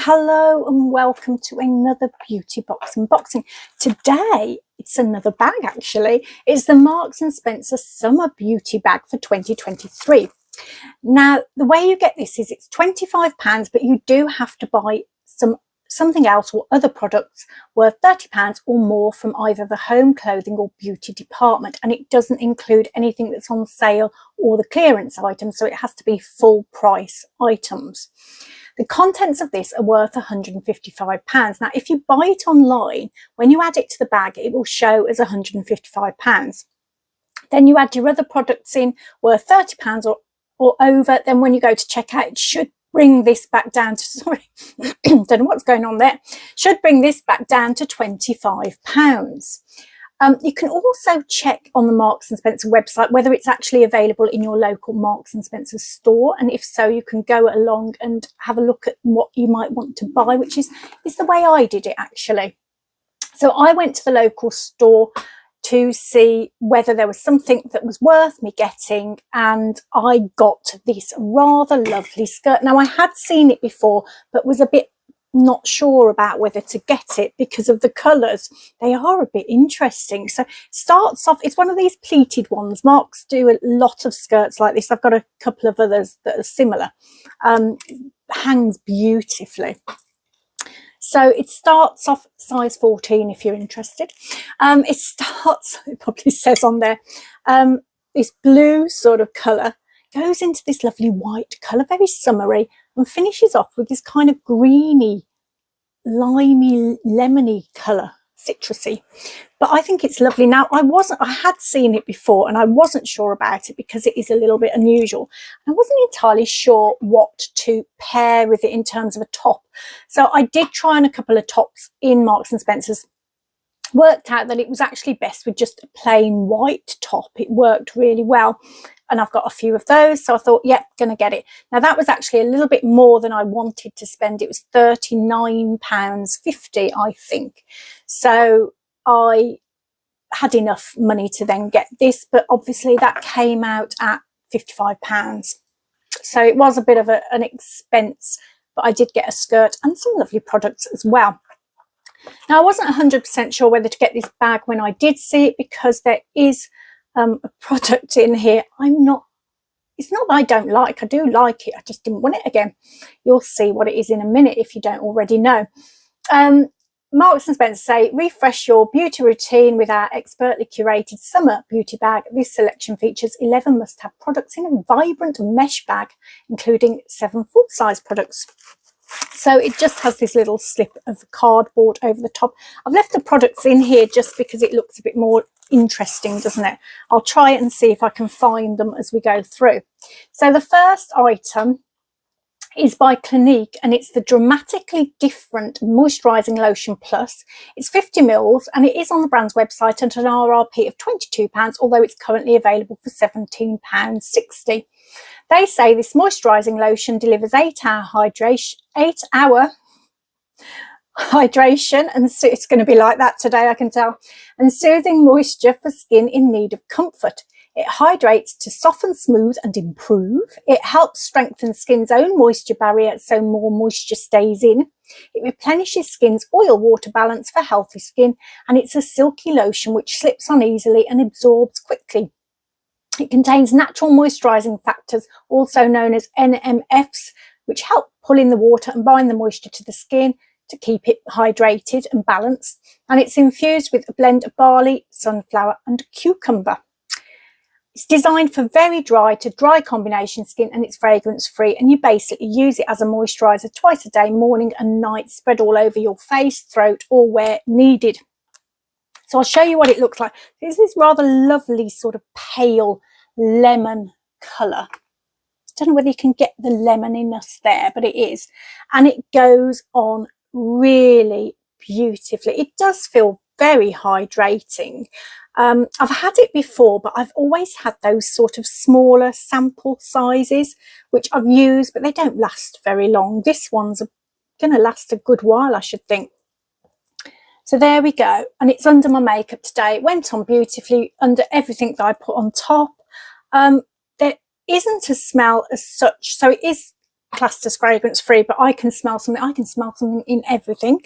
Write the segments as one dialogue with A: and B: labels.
A: Hello and welcome to another beauty box unboxing. Today it's another bag actually. It's the Marks and Spencer Summer Beauty Bag for 2023. Now the way you get this is it's £25, but you do have to buy something else or other products worth £30 or more from either the home clothing or beauty department, and it doesn't include anything that's on sale or the clearance items, so it has to be full price items. The contents of this are worth £155. Now, if you buy it online, when you add it to the bag, it will show as £155. Then you add your other products in worth £30 or over. Then when you go to checkout, it should bring this back down to, sorry, don't know what's going on there, should bring this back down to £25. You can also check on the Marks and Spencer website whether it's actually available in your local Marks and Spencer store, and if so, you can go along and have a look at what you might want to buy, which is the way I did it actually. So I went to the local store to see whether there was something that was worth me getting, and I got this rather lovely skirt. Now I had seen it before but was a bit not sure about whether to get it because of the colours. They are a bit interesting. So it starts off, it's one of these pleated ones. Marks do a lot of skirts like this. I've got a couple of others that are similar. Hangs beautifully. So it starts off size 14 if you're interested. It starts, it probably says on there, this blue sort of colour goes into this lovely white colour, very summery, and finishes off with this kind of greeny, limey, lemony colour, citrusy. But I think it's lovely. Now, I had seen it before and I wasn't sure about it because it is a little bit unusual. I wasn't entirely sure what to pair with it in terms of a top. So I did try on a couple of tops in Marks and Spencer's. Worked out that it was actually best with just a plain white top. It worked really well, and I've got a few of those, so I thought, yep, gonna get it. Now that was actually a little bit more than I wanted to spend. It was £39.50, I think. So I had enough money to then get this, but obviously that came out at £55. So it was a bit of an expense, but I did get a skirt and some lovely products as well. Now, I wasn't 100% sure whether to get this bag when I did see it because there is a product in here it's not that I don't like, I do like it, I just didn't want it again. You'll see what it is in a minute if you don't already know. Marks and Spencer say, refresh your beauty routine with our expertly curated summer beauty bag. This selection features 11 must-have products in a vibrant mesh bag, including 7 full-size products. So it just has this little slip of cardboard over the top. I've left the products in here just because it looks a bit more interesting, doesn't it? I'll try it and see if I can find them as we go through. So the first item is by Clinique, and it's the Dramatically Different Moisturising Lotion Plus. It's 50 mils and it is on the brand's website at an RRP of £22, although it's currently available for £17.60. They say this moisturising lotion delivers 8-hour hydration, and so it's going to be like that today, I can tell, and soothing moisture for skin in need of comfort. It hydrates to soften, smooth and improve. It helps strengthen skin's own moisture barrier so more moisture stays in. It replenishes skin's oil-water balance for healthy skin, and it's a silky lotion which slips on easily and absorbs quickly. It contains natural moisturising factors, also known as NMFs, which help pull in the water and bind the moisture to the skin to keep it hydrated and balanced. And it's infused with a blend of barley, sunflower and cucumber. It's designed for very dry to dry combination skin, and it's fragrance free, and you basically use it as a moisturiser twice a day, morning and night, spread all over your face, throat or where needed. So I'll show you what it looks like. It's this rather lovely sort of pale lemon colour. I don't know whether you can get the lemoniness there, but it is. And it goes on really beautifully. It does feel very hydrating. I've had it before, but I've always had those sort of smaller sample sizes, which I've used, but they don't last very long. This one's going to last a good while, I should think. So there we go, and it's under my makeup today. It went on beautifully under everything that I put on top. There isn't a smell as such, so it is classed as fragrance free, but I can smell something. I can smell something in everything.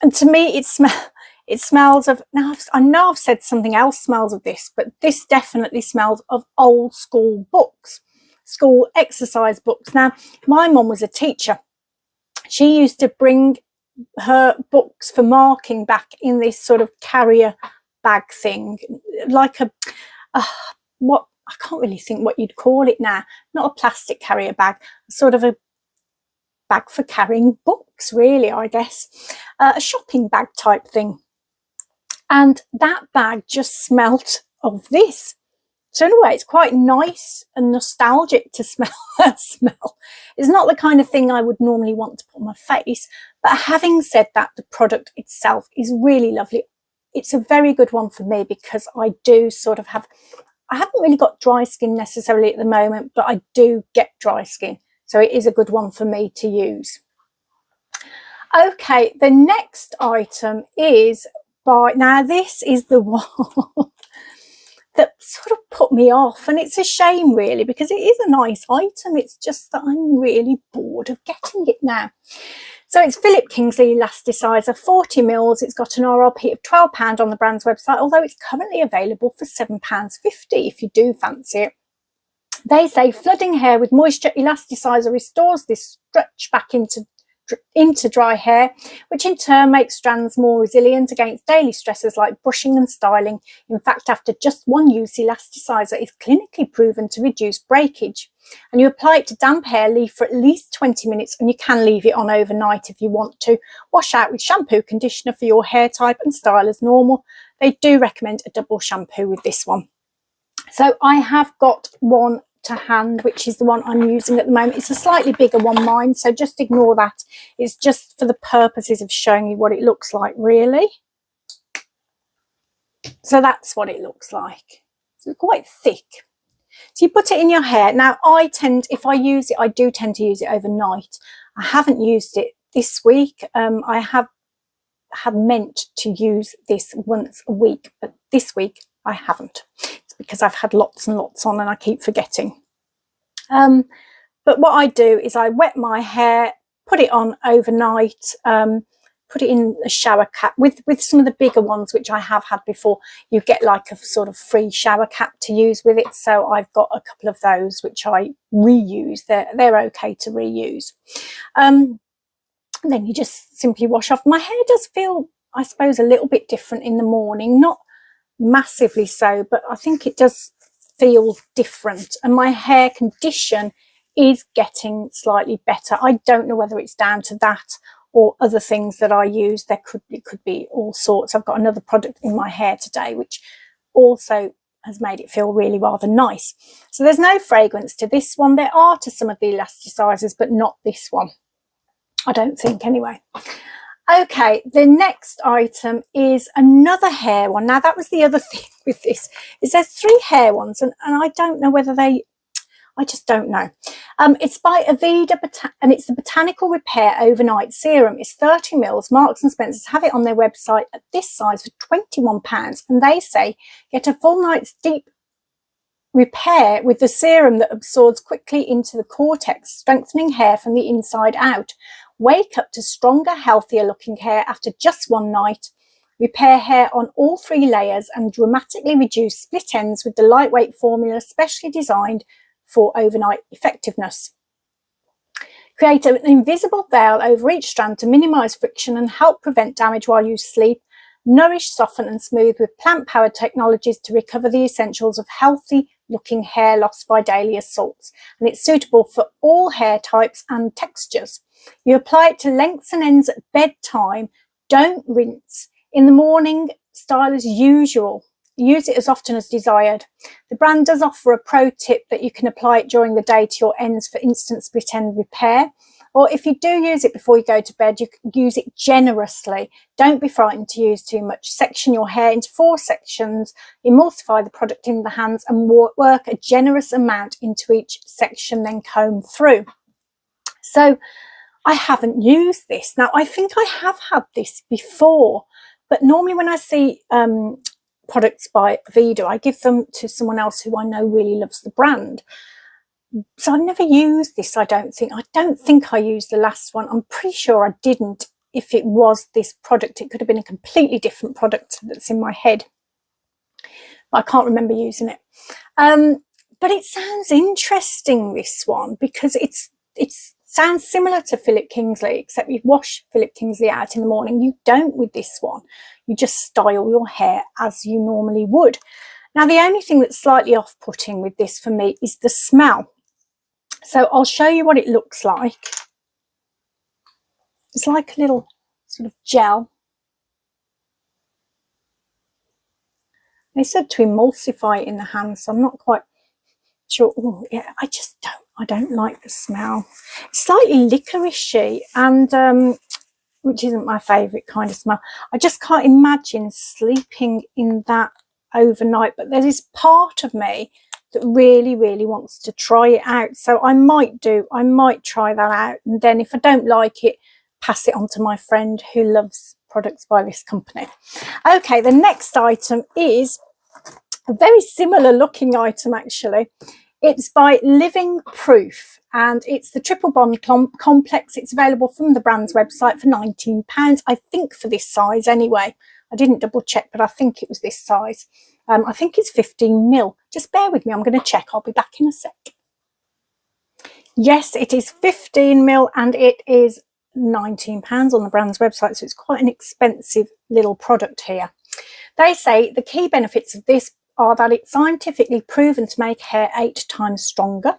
A: And to me, it smells of, now I know I've said something else smells of this, but this definitely smells of old school books, school exercise books. Now, my mum was a teacher. She used to bring her books for marking back in this sort of carrier bag thing, like what, I can't really think what you'd call it now. Not a plastic carrier bag, sort of a bag for carrying books, really, I guess. A shopping bag type thing. And that bag just smelt of this. So in a way, it's quite nice and nostalgic to smell that smell. It's not the kind of thing I would normally want to put on my face. But having said that, the product itself is really lovely. It's a very good one for me because I do sort of have, I haven't really got dry skin necessarily at the moment, but I do get dry skin. So it is a good one for me to use. Okay, the next item is now this is the one that sort of put me off, and it's a shame really because it is a nice item. It's just that I'm really bored of getting it now. So it's Philip Kingsley Elasticizer, 40 mils. It's got an RRP of £12 on the brand's website, although it's currently available for £7.50 if you do fancy it. They say flooding hair with moisture elasticizer restores this stretch back into dry hair, which in turn makes strands more resilient against daily stressors like brushing and styling. In fact, after just one use, elasticizer is clinically proven to reduce breakage. And you apply it to damp hair, leave for at least 20 minutes, and you can leave it on overnight if you want to. Wash out with shampoo, conditioner for your hair type and style as normal. They do recommend a double shampoo with this one. So I have got one to hand, which is the one I'm using at the moment. It's a slightly bigger one, mine, so just ignore that. It's just for the purposes of showing you what it looks like, really. So that's what it looks like. So quite thick. So you put it in your hair. Now if I use it, I do tend to use it overnight. I haven't used it this week. I had meant to use this once a week, but this week I haven't. It's because I've had lots and lots on and I keep forgetting. But what I do is I wet my hair, put it on overnight, put it in a shower cap. With some of the bigger ones, which I have had before, you get like a sort of free shower cap to use with it. So I've got a couple of those which I reuse. They're okay to reuse. And then you just simply wash off. My hair does feel, I suppose, a little bit different in the morning, not massively so, but I think it does feel different, and my hair condition is getting slightly better. I don't know whether it's down to that or other things that I use. It could be all sorts. I've got another product in my hair today which also has made it feel really rather nice. So there's no fragrance to this one. There are to some of the elasticizers, but not this one, I don't think, anyway. Okay, the next item is another hair one. Now that was the other thing with this, is there's 3 hair ones, and I don't know whether I just don't know. It's by Avida, and it's the Botanical Repair Overnight Serum. It's 30 mils. Marks and Spencer's have it on their website at this size for £21, and they say get a full night's deep repair with the serum that absorbs quickly into the cortex, strengthening hair from the inside out. Wake up to stronger, healthier looking hair after just one night. Repair hair on all 3 layers and dramatically reduce split ends with the lightweight formula specially designed for overnight effectiveness. Create an invisible veil over each strand to minimise friction and help prevent damage while you sleep. Nourish, soften and smooth with plant-powered technologies to recover the essentials of healthy looking hair lost by daily assaults. And it's suitable for all hair types and textures. You apply it to lengths and ends at bedtime. Don't rinse. In the morning, style as usual. Use it as often as desired. The brand does offer a pro tip that you can apply it during the day to your ends for instant split end repair. Or if you do use it before you go to bed, you can use it generously. Don't be frightened to use too much. Section your hair into 4 sections, emulsify the product in the hands and work a generous amount into each section, then comb through. So I haven't used this. Now, I think I have had this before, but normally when I see products by Avida, I give them to someone else who I know really loves the brand. So I've never used this, I don't think. I don't think I used the last one. I'm pretty sure I didn't. If it was this product, it could have been a completely different product that's in my head. But I can't remember using it. But it sounds interesting, this one, because it sounds similar to Philip Kingsley, except you wash Philip Kingsley out in the morning. You don't with this one. You just style your hair as you normally would. Now, the only thing that's slightly off-putting with this for me is the smell. So I'll show you what it looks like. It's like a little sort of gel. They said to emulsify it in the hand, so I'm not quite sure. Oh, yeah, I don't like the smell. It's slightly licoricey, and which isn't my favourite kind of smell. I just can't imagine sleeping in that overnight, but there is part of me that really, really wants to try it out. So I might try that out, and then if I don't like it, pass it on to my friend who loves products by this company. Okay, the next item is a very similar looking item, actually. It's by Living Proof, and it's the Triple Bond Complex. It's available from the brand's website for £19, I think, for this size anyway. I didn't double check, but I think it was this size. I think it's 15ml. Just bear with me, I'm going to check. I'll be back in a sec. Yes, it is 15ml, and it is £19 on the brand's website, so it's quite an expensive little product here. They say the key benefits of this are that it's scientifically proven to make hair 8 times stronger.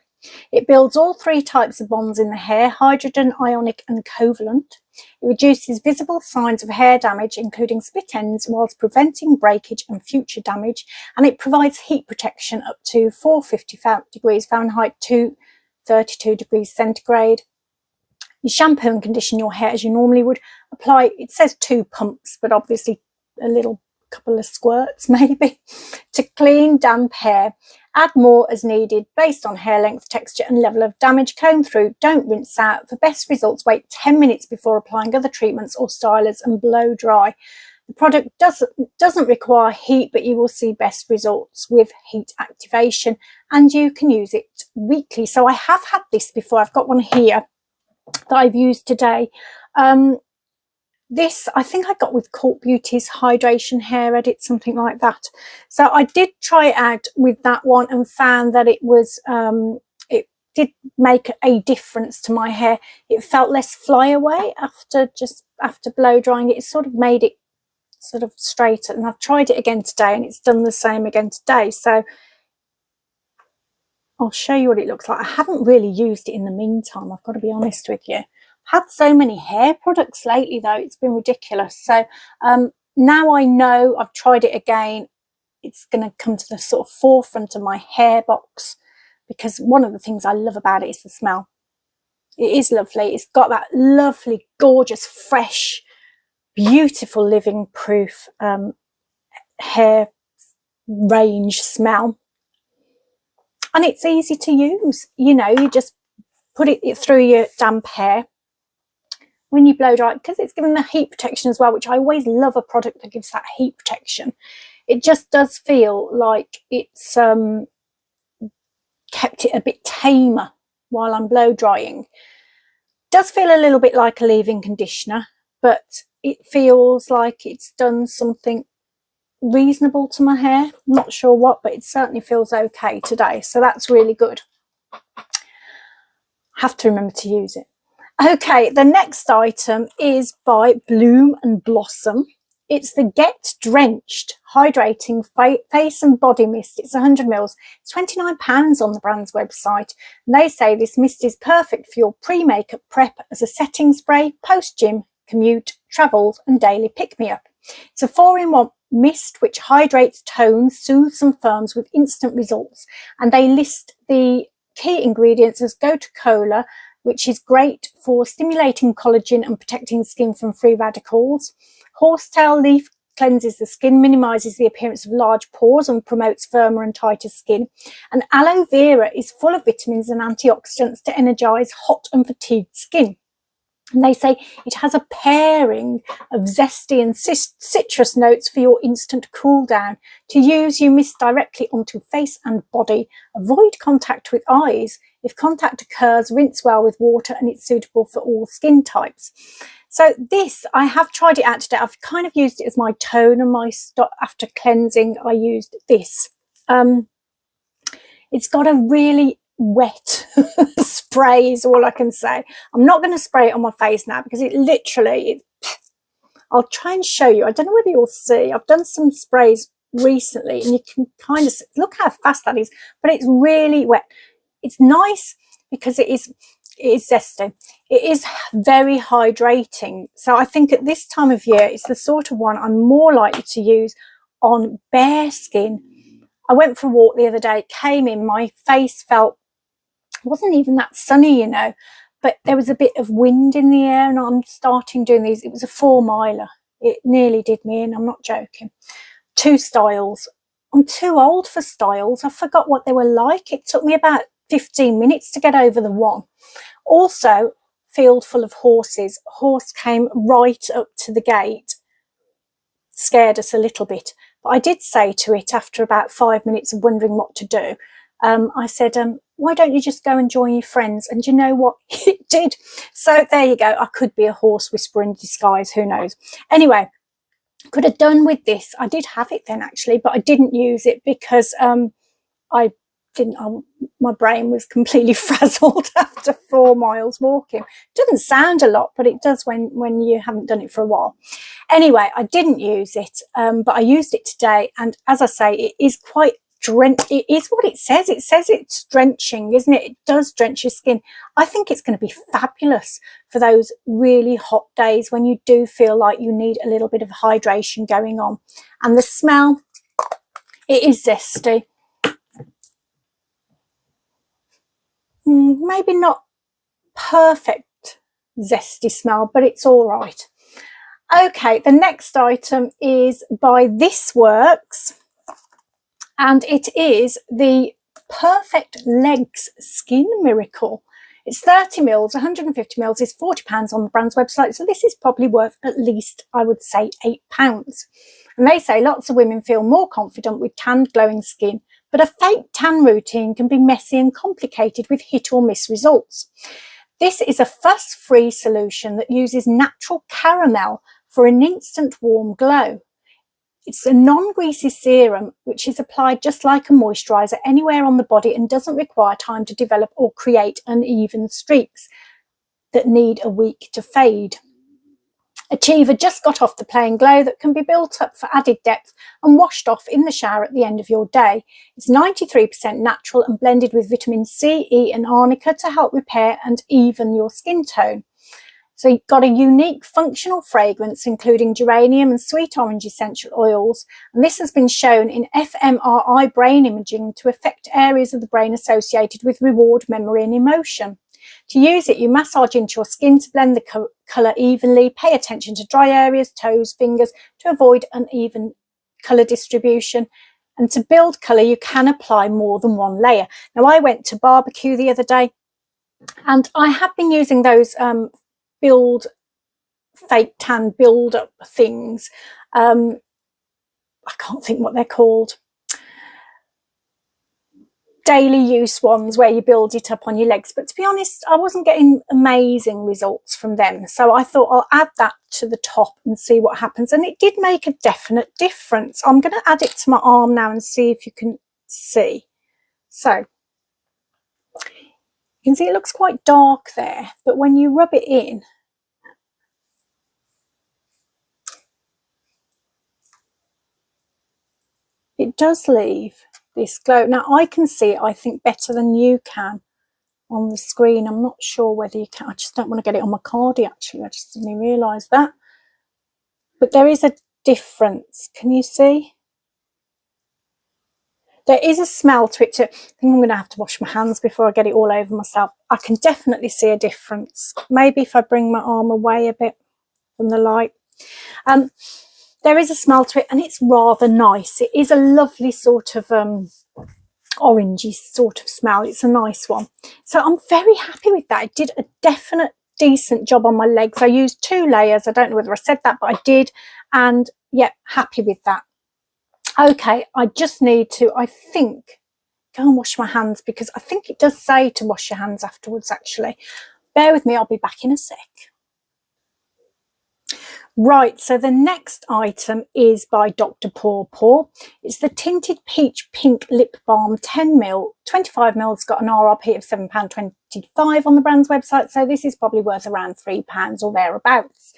A: It builds all 3 types of bonds in the hair: hydrogen, ionic and covalent. It reduces visible signs of hair damage, including split ends, whilst preventing breakage and future damage. And it provides heat protection up to 450 degrees Fahrenheit to 32 degrees centigrade. You shampoo and condition your hair as you normally would. Apply, it says 2 pumps, but obviously a little couple of squirts maybe, to clean damp hair. Add more as needed based on hair length, texture and level of damage. Comb through, don't rinse out. For best results, wait 10 minutes before applying other treatments or stylers and blow dry. The product doesn't require heat, but you will see best results with heat activation, and you can use it weekly. So I have had this before. I've got one here that I've used today. This I think I got with Cult Beauty's Hydration Hair Edit, something like that. So I did try it out with that one and found that it was it did make a difference to my hair. It felt less flyaway after blow drying it. It sort of made it sort of straighter, and I've tried it again today and it's done the same again today. So I'll show you what it looks like. I haven't really used it in the meantime, I've got to be honest with you. Had so many hair products lately though, it's been ridiculous. So now I know, I've tried it again, it's going to come to the sort of forefront of my hair box, because one of the things I love about it is the smell. It is lovely. It's got that lovely, gorgeous, fresh, beautiful Living Proof hair range smell, and it's easy to use. You know, you just put it through your damp hair when you blow dry, because it's given the heat protection as well, which I always love a product that gives that heat protection. It just does feel like it's kept it a bit tamer while I'm blow drying. Does feel a little bit like a leave-in conditioner, but it feels like it's done something reasonable to my hair. I'm not sure what, but it certainly feels okay today, so that's really good. Have to remember to use it. Okay, the next item is by Bloom and Blossom. It's the Get Drenched Hydrating Face and Body Mist. It's 100ml. It's £29 on the brand's website. And they say this mist is perfect for your pre-makeup prep as a setting spray, post-gym, commute, travels and daily pick-me-up. It's a 4-in-1 mist which hydrates, tones, soothes and firms with instant results. And they list the key ingredients as gotu kola, which is great for stimulating collagen and protecting skin from free radicals. Horsetail leaf cleanses the skin, minimises the appearance of large pores and promotes firmer and tighter skin. And aloe vera is full of vitamins and antioxidants to energise hot and fatigued skin. And they say it has a pairing of zesty and citrus notes for your instant cool down. To use, you mist directly onto face and body. Avoid contact with eyes. If contact occurs, rinse well with water, and it's suitable for all skin types. So this, I have tried it out today. I've kind of used it as my tone, and after cleansing, I used this. It's got a really wet spray is all I can say. I'm not going to spray it on my face now because it literally, I'll try and show you. I don't know whether you'll see. I've done some sprays recently and you can kind of look how fast that is, but it's really wet. It's nice because it is zesty. It is very hydrating. So I think at this time of year, it's the sort of one I'm more likely to use on bare skin. I went for a walk the other day, came in, my face felt, it wasn't even that sunny, you know, but there was a bit of wind in the air, and I'm starting doing these. It was a 4-miler. It nearly did me in, I'm not joking. 2 styles. I'm too old for styles. I forgot what they were like. It took me about 15 minutes to get over the one. Also, field full of horses. A horse came right up to the gate, scared us a little bit. But I did say to it after about 5 minutes of wondering what to do, I said, why don't you just go and join your friends? And you know what? It did. So there you go. I could be a horse whisperer in disguise. Who knows? Anyway, could have done with this. I did have it then actually, but I didn't use it because my brain was completely frazzled after 4 miles walking. It doesn't sound a lot, but it does when you haven't done it for a while. Anyway, I didn't use it, but I used it today, and as I say, it is quite it is what it says. It says it's drenching, isn't it? It does drench your skin. I think it's going to be fabulous for those really hot days when you do feel like you need a little bit of hydration going on. And the smell, it is zesty. Maybe not perfect zesty smell, but it's all right. Okay, the next item is by This Works, and it is the Perfect Legs Skin Miracle. It's 30 mils, 150 mils is £40 on the brand's website, so this is probably worth at least, I would say, £8. And they say lots of women feel more confident with tanned, glowing skin, but a fake tan routine can be messy and complicated with hit or miss results. This is a fuss-free solution that uses natural caramel for an instant warm glow. It's a non-greasy serum which is applied just like a moisturiser anywhere on the body and doesn't require time to develop or create uneven streaks that need a week to fade. Achiever just got off the plain glow that can be built up for added depth and washed off in the shower at the end of your day. It's 93% natural and blended with vitamin C, E and arnica to help repair and even your skin tone. So you've got a unique functional fragrance including geranium and sweet orange essential oils, and this has been shown in fMRI brain imaging to affect areas of the brain associated with reward, memory and emotion. To use it, you massage into your skin to blend the colour evenly, pay attention to dry areas, toes, fingers to avoid uneven colour distribution. And to build colour, you can apply more than one layer. Now, I went to barbecue the other day and I have been using those fake tan build up things. I can't think what they're called. Daily use ones where you build it up on your legs, but to be honest, I wasn't getting amazing results from them, so I thought I'll add that to the top and see what happens, and it did make a definite difference. I'm going to add it to my arm now and see if you can see. So you can see it looks quite dark there, but when you rub it in, it does leave this glow. Now I can see it, I think, better than you can on the screen. I'm not sure whether you can. I just don't want to get it on my cardi actually. I just didn't realise that. But there is a difference. Can you see? There is a smell to it too. I think I'm going to have to wash my hands before I get it all over myself. I can definitely see a difference. Maybe if I bring my arm away a bit from the light. There is a smell to it and it's rather nice. It is a lovely sort of orangey sort of smell. It's a nice one. So I'm very happy with that. It did a definite decent job on my legs. I used 2 layers. I don't know whether I said that, but I did. And yeah, happy with that. Okay, I just need to, I think, go and wash my hands, because I think it does say to wash your hands afterwards, actually. Bear with me, I'll be back in a sec. Right, so the next item is by Dr. Paw Paw. It's the Tinted Peach Pink Lip Balm 10ml. 25ml has got an RRP of £7.25 on the brand's website, so this is probably worth around £3 or thereabouts.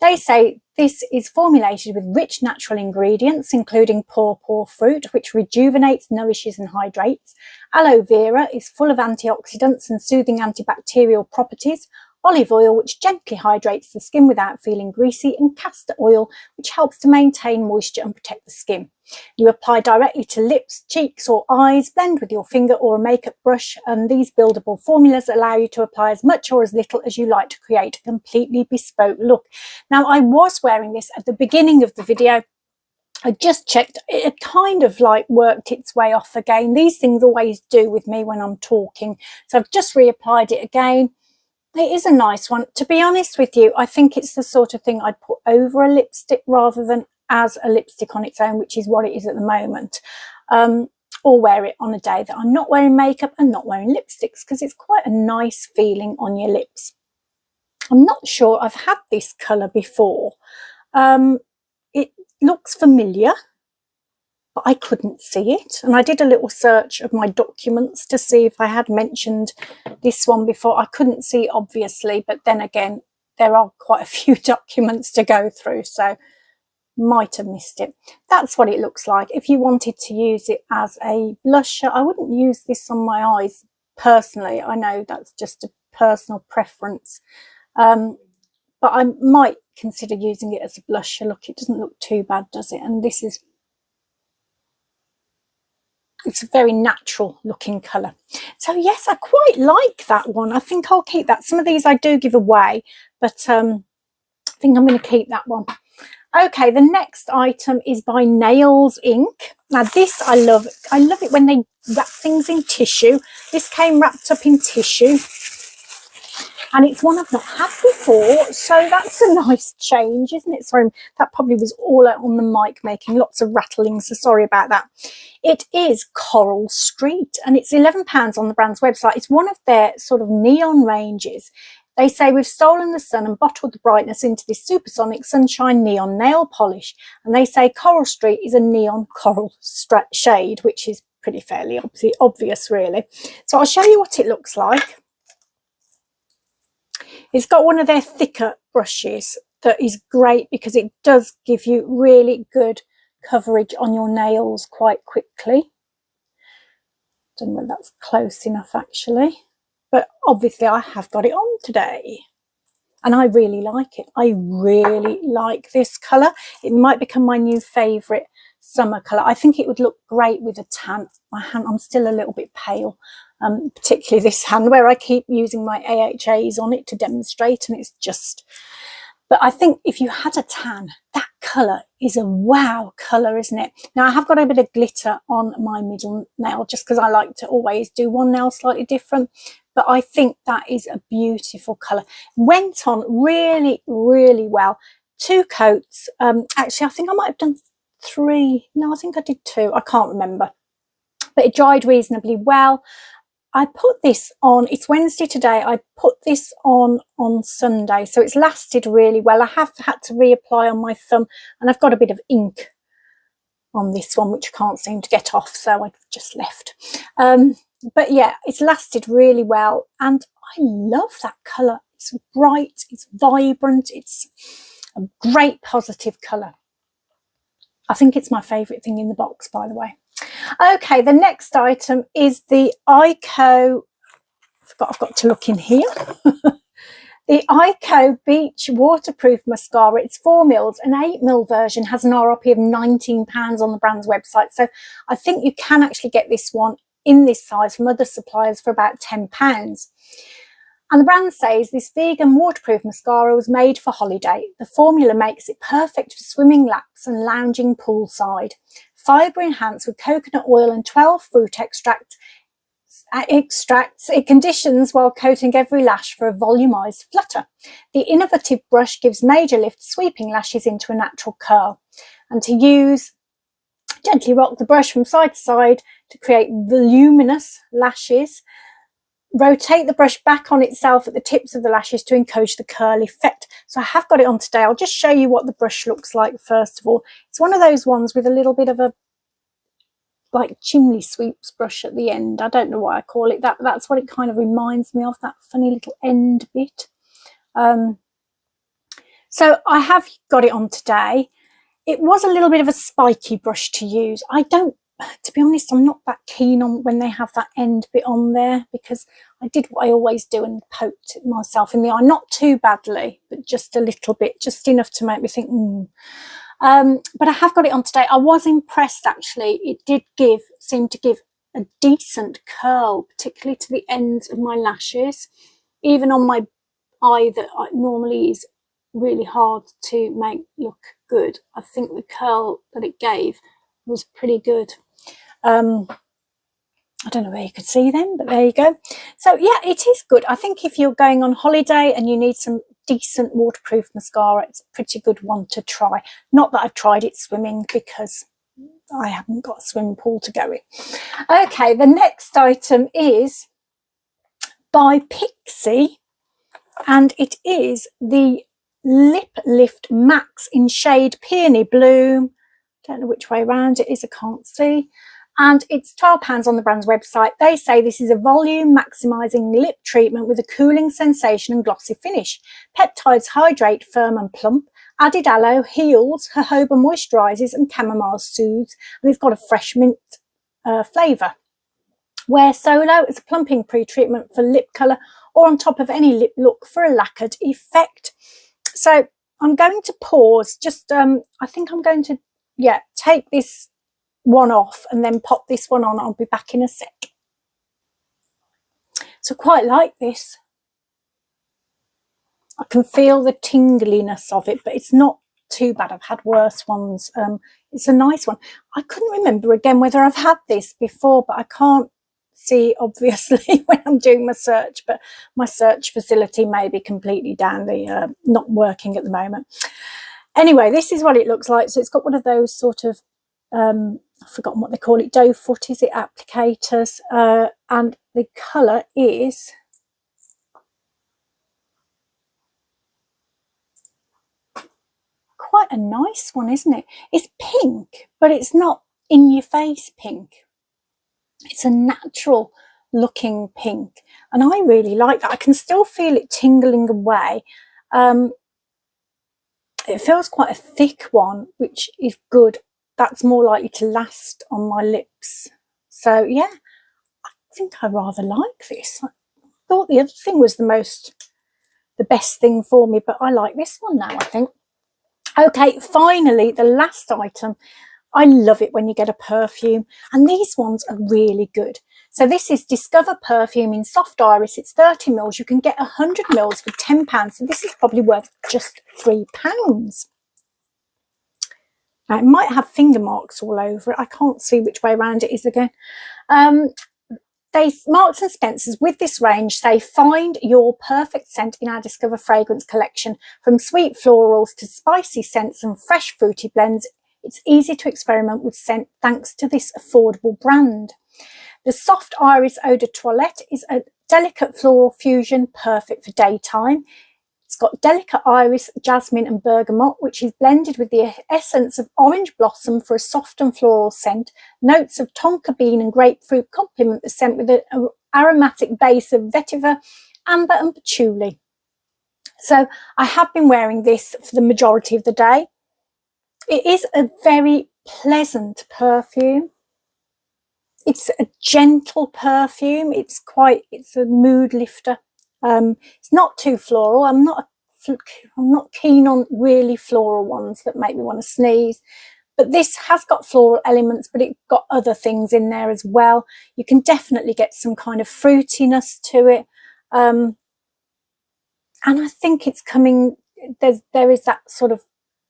A: They say this is formulated with rich natural ingredients, including paw paw fruit, which rejuvenates, nourishes and hydrates. Aloe vera is full of antioxidants and soothing antibacterial properties. Olive oil, which gently hydrates the skin without feeling greasy, and castor oil, which helps to maintain moisture and protect the skin. You apply directly to lips, cheeks or eyes, blend with your finger or a makeup brush, and these buildable formulas allow you to apply as much or as little as you like to create a completely bespoke look. Now, I was wearing this at the beginning of the video. I just checked, it had kind of like worked its way off again. These things always do with me when I'm talking. So I've just reapplied it again. It is a nice one. To be honest with you, I think it's the sort of thing I'd put over a lipstick rather than as a lipstick on its own, which is what it is at the moment. Or wear it on a day that I'm not wearing makeup and not wearing lipsticks, because it's quite a nice feeling on your lips. I'm not sure I've had this colour before. It looks familiar, but I couldn't see it. And I did a little search of my documents to see if I had mentioned this one before. I couldn't see, obviously, but then again, there are quite a few documents to go through, so might have missed it. That's what it looks like. If you wanted to use it as a blusher, I wouldn't use this on my eyes personally. I know that's just a personal preference, but I might consider using it as a blusher. Look, it doesn't look too bad, does it? And this is, it's a very natural looking colour. So yes, I quite like that one. I think I'll keep that. Some of these I do give away, but I think I'm going to keep that one. Okay, the next item is by Nails Inc. Now this I love. I love it when they wrap things in tissue. This came wrapped up in tissue, and it's one I've not had before, so that's a nice change, isn't it? Sorry, that probably was all out on the mic, making lots of rattling, so sorry about that. It is Coral Street, and it's £11 on the brand's website. It's one of their sort of neon ranges. They say, we've stolen the sun and bottled the brightness into this supersonic sunshine neon nail polish. And they say Coral Street is a neon coral shade, which is pretty fairly obvious, really. So I'll show you what it looks like. It's got one of their thicker brushes that is great because it does give you really good coverage on your nails quite quickly. Don't know if that's close enough, actually. But obviously I have got it on today and I really like it. I really like this colour. It might become my new favourite summer colour. I think it would look great with a tan. My hand, I'm still a little bit pale, particularly this hand where I keep using my AHAs on it to demonstrate, and it's just, but I think if you had a tan, that colour is a wow colour, isn't it? Now I have got a bit of glitter on my middle nail just because I like to always do one nail slightly different. But I think that is a beautiful colour. Went on really, really well. 2 coats. Actually, I think I might have done 3. No, I think I did 2. I can't remember. But it dried reasonably well. I put this on, it's Wednesday today. I put this on Sunday. So it's lasted really well. I have had to reapply on my thumb, and I've got a bit of ink on this one, which I can't seem to get off. So I've just left. But yeah, it's lasted really well, and I love that colour. It's bright, it's vibrant, it's a great positive colour. I think it's my favourite thing in the box, by the way. Okay, the next item is the Ico, I've got to look in here. The Ico Beach Waterproof Mascara. It's 4ml, an 8ml version has an RRP of £19 on the brand's website. So I think you can actually get this one in this size from other suppliers for about £10. And the brand says this vegan waterproof mascara was made for holiday. The formula makes it perfect for swimming laps and lounging poolside. Fibre enhanced with coconut oil and 12 fruit extracts. It conditions while coating every lash for a volumized flutter. The innovative brush gives major lift, sweeping lashes into a natural curl. And to use Gently rock the brush from side to side to create voluminous lashes. Rotate the brush back on itself at the tips of the lashes to encourage the curl effect. So I have got it on today. I'll just show you what the brush looks like first of all. It's one of those ones with a little bit of a like chimney sweeps brush at the end. I don't know why I call it that. That's what it kind of reminds me of, that funny little end bit. So I have got it on today. It was a little bit of a spiky brush to use. To be honest, I'm not that keen on when they have that end bit on there, because I did what I always do and poked myself in the eye. Not too badly, but just a little bit, just enough to make me think, but I have got it on today. I was impressed, actually. It did seem to give a decent curl, particularly to the ends of my lashes, even on my eye that normally is really hard to make look good. I think the curl that it gave was pretty good. I don't know where you could see them, but there you go. So yeah, it is good. I think if you're going on holiday and you need some decent waterproof mascara, it's a pretty good one to try. Not that I've tried it swimming, because I haven't got a swimming pool to go in. Okay, the next item is by Pixie, and it is the Lip Lift Max in shade Peony Bloom. Don't know which way around it is, I can't see. And it's £12 on the brand's website. They say this is a volume maximising lip treatment with a cooling sensation and glossy finish. Peptides hydrate, firm and plump. Added aloe heals, jojoba moisturises and chamomile soothes. And it's got a fresh mint flavour. Wear solo as a plumping pre-treatment for lip colour or on top of any lip look for a lacquered effect. So I'm going to pause. I think I'm going to, take this one off and then pop this one on. I'll be back in a sec. So quite like this. I can feel the tingliness of it, but it's not too bad. I've had worse ones. It's a nice one. I couldn't remember again whether I've had this before, but I can't see obviously when I'm doing my search, but my search facility may be completely down, not working at the moment. Anyway, this is what it looks like. So it's got one of those sort of I've forgotten what they call it, doe foot, is it, applicators, and the colour is quite a nice one, isn't it? It's pink, but it's not in your face pink. It's a natural looking pink, and I really like that. I can still feel it tingling away. It feels quite a thick one, which is good. That's more likely to last on my lips. So yeah, I think I rather like this. I thought the other thing was the best thing for me, but I like this one now, I think. Okay, finally, the last item. I love it when you get a perfume, and these ones are really good. So this is Discover Perfume in Soft Iris. It's 30 mils. You can get 100 mils for £10. So this is probably worth just £3. Now, it might have finger marks all over it. I can't see which way around it is again. Marks and Spencer's with this range say find your perfect scent in our Discover fragrance collection. From sweet florals to spicy scents and fresh fruity blends, it's easy to experiment with scent thanks to this affordable brand. The Soft Iris Eau de Toilette is a delicate floral fusion perfect for daytime. It's got delicate iris, jasmine and bergamot, which is blended with the essence of orange blossom for a soft and floral scent. Notes of tonka bean and grapefruit complement the scent with an aromatic base of vetiver, amber and patchouli. So I have been wearing this for the majority of the day. It is a very pleasant perfume. It's a gentle perfume. It's a mood lifter. It's not too floral. I'm not keen on really floral ones that make me want to sneeze. But this has got floral elements, but it's got other things in there as well. You can definitely get some kind of fruitiness to it. And I think it's coming, there is that sort of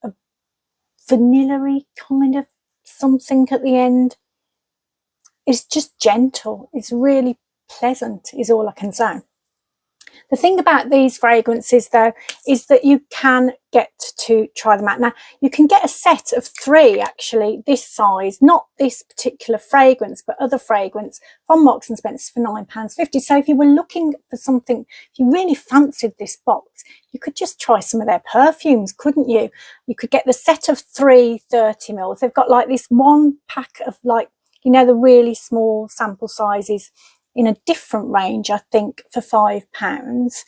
A: a vanilla-y kind of something at the end. It's just gentle. It's really pleasant is all I can say. The thing about these fragrances though is that you can get to try them out. Now you can get a set of 3 actually this size, not this particular fragrance but other fragrance from Marks and Spencer for £9.50. So if you were looking for something, if you really fancied this box, you could just try some of their perfumes, couldn't you? You could get the set of 3 30ml. They've got like this one pack of, like, you know, the really small sample sizes in a different range, I think, for £5.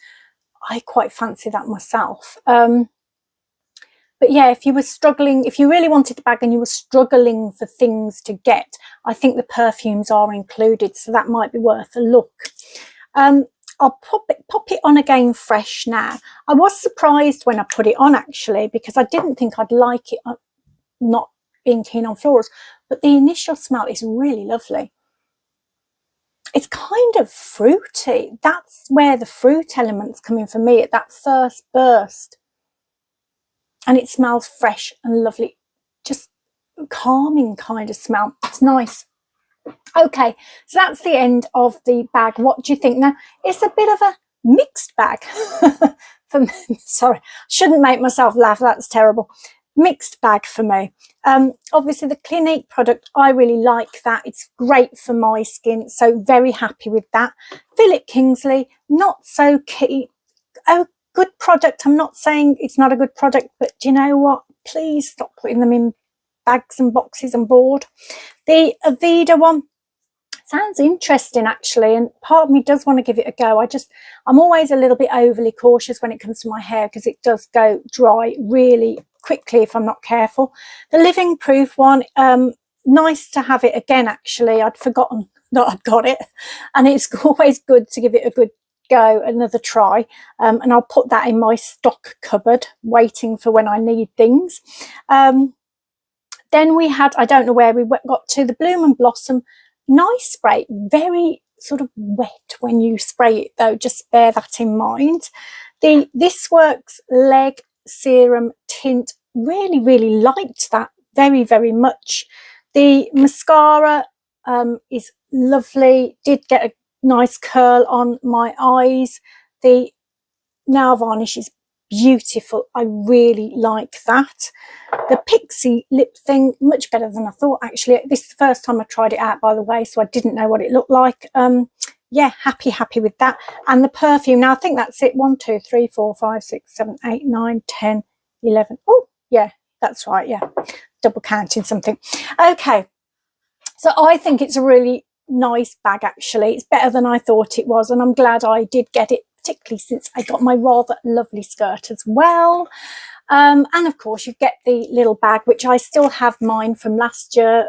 A: I quite fancy that myself. But yeah, if you were struggling, if you really wanted the bag and you were struggling for things to get, I think the perfumes are included, so that might be worth a look. I'll pop it on again fresh now. I was surprised when I put it on actually, because I didn't think I'd like it, not being keen on florals, but the initial smell is really lovely. It's kind of fruity. That's where the fruit elements come in for me at that first burst. And it smells fresh and lovely, just calming kind of smell. It's nice. Okay, so that's the end of the bag. What do you think? Now, it's a bit of a mixed bag. For me. Sorry, shouldn't make myself laugh. That's terrible. Mixed bag for me. Obviously the Clinique product, I really like that. It's great for my skin, so very happy with that. Philip Kingsley, not so keen. Oh, good product. I'm not saying it's not a good product, but do you know what? Please stop putting them in bags and boxes. I'm bored. The Avida one sounds interesting actually, and part of me does want to give it a go. I'm always a little bit overly cautious when it comes to my hair because it does go dry really quickly if I'm not careful. The Living Proof one, nice to have it again actually. I'd forgotten that I'd got it, and it's always good to give it a good go, another try, and I'll put that in my stock cupboard waiting for when I need things. Then we had, I don't know where we got to, the Bloom and Blossom nice spray, very sort of wet when you spray it though, just bear that in mind. The This Works Leg Serum Tint, really liked that very much. The mascara is lovely, did get a nice curl on my eyes. The nail varnish is beautiful, I really like that. The Pixie lip thing, much better than I thought actually. This is the first time I tried it out, by the way, so I didn't know what it looked like. Yeah, happy with that. And the perfume, now I think that's it. 1 2 3 4 5 6 7 8 9 10 11. Oh yeah, that's right, yeah, double counting something. Okay, so I think it's a really nice bag actually. It's better than I thought it was, and I'm glad I did get it, particularly since I got my rather lovely skirt as well. And of course you get the little bag, which I still have mine from last year.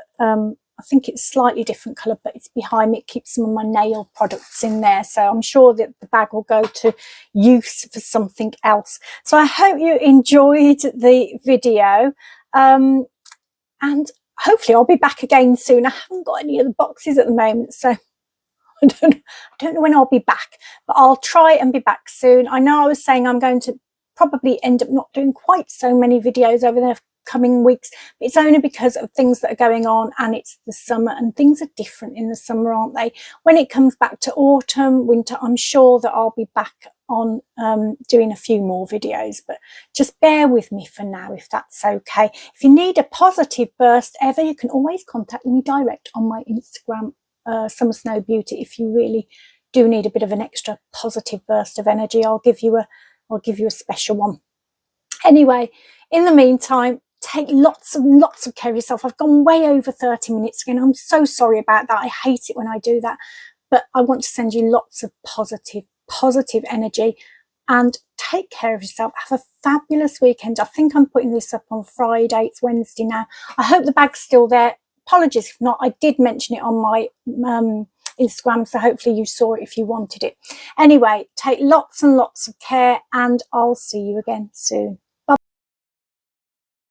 A: I think it's slightly different colour, but it's behind me. It keeps some of my nail products in there, so I'm sure that the bag will go to use for something else. So I hope you enjoyed the video, and hopefully I'll be back again soon. I haven't got any other boxes at the moment, so I don't know when I'll be back, but I'll try and be back soon. I know I was saying I'm going to probably end up not doing quite so many videos over the coming weeks, but it's only because of things that are going on, and it's the summer and things are different in the summer, aren't they? When it comes back to autumn, winter, I'm sure that I'll be back on doing a few more videos, but just bear with me for now if that's okay. If you need a positive burst ever, you can always contact me direct on my Instagram, Summer Snow Beauty. If you really do need a bit of an extra positive burst of energy, I'll give you a special one. Anyway, in the meantime, take lots of care of yourself. I've gone way over 30 minutes again. I'm so sorry about that. I hate it when I do that, but I want to send you lots of positive energy, and take care of yourself. Have a fabulous weekend. I think I'm putting this up on Friday. It's Wednesday now. I hope the bag's still there. Apologies if not. I did mention it on my Instagram, so hopefully you saw it if you wanted it. Anyway, take lots and lots of care, and I'll see you again soon.